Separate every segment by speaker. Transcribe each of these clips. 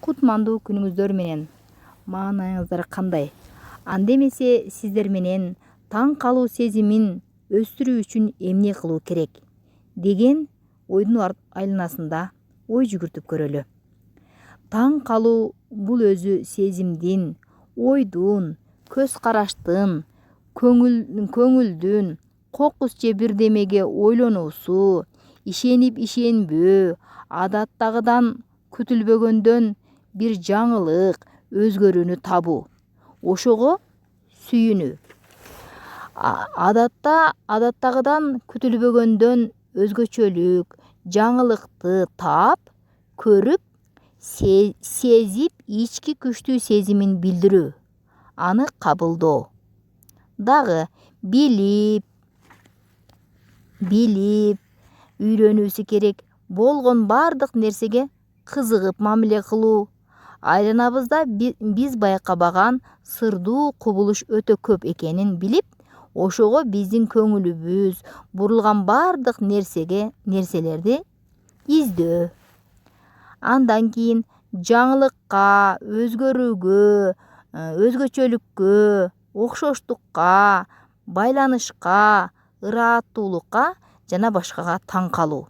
Speaker 1: Кутмандуу күнүңүздөр менен. Маанайыңыздар кандай? Анда эмесе сиздер менен таң калуу сезимин өстүрүү үчүн эмне кылуу керек деген ойдун айланасында ой жүгүртүп көрөлү. Таң калуу бул өзү сезимдин, ойдун, көз караштын, көңүлдүн, кокус же бирдемеге ойлонуусу, ишенип ишенбөө, адаттагыдан күтүлбөгөндөн бир жаңылык, өзгөрүүнү табуу. Ошого сүйүнүү. Адаттагыдан күтүлбөгөндөн өзгөчөлүк, жаңылыкты таап, көрүп, сезип, ички күчтүү сезимин билдирүү, аны кабылдоо. Дагы билип, үйрөнүүсү керек болгон бардык нерсеге кызыгып мамиле кылуу. Айланабызда биз байкабаган сырдуу кубулуш өтө көп экенин билип, ошого биздин көңүлүбүз бурулган бардык нерселерди издөө. Андан кийин жаңылыкка, өзгөрүүгө, өзгөчөлүккө, окшоштукка, байланышка, ырааттуулукка жана башкага таң калуу.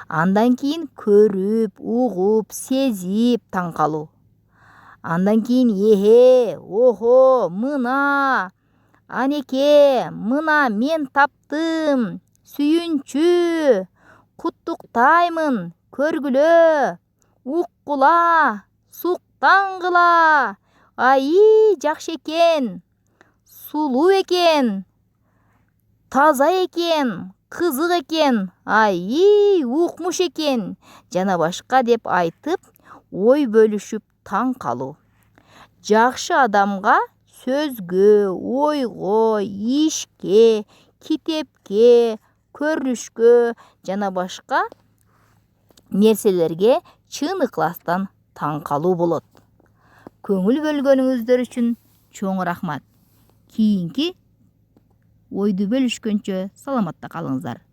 Speaker 1: Андан кийин көрүп, угуп, сезип таң калуу. Андан кийин охо, мына, анеке, мына мен таптым, сүйүнчү, куттуктаймын, көргүлө, уккула, суктангыла, жакшы экен, сулуу экен, таза экен, кызык экен, укмуш экен, жана башка деп айтып, ой бөлүшүп таң калуу. Жакшы адамга сөзгө, ойго, ишке, китепке, көрүнүшкө жана башка нерселерге чын ыкластан таң калуу болот. Көңүл бөлгөнүңүздөр үчүн чоң рахмат. Кийинки ойду бөлүшкөнчө саламатта калыңыздар.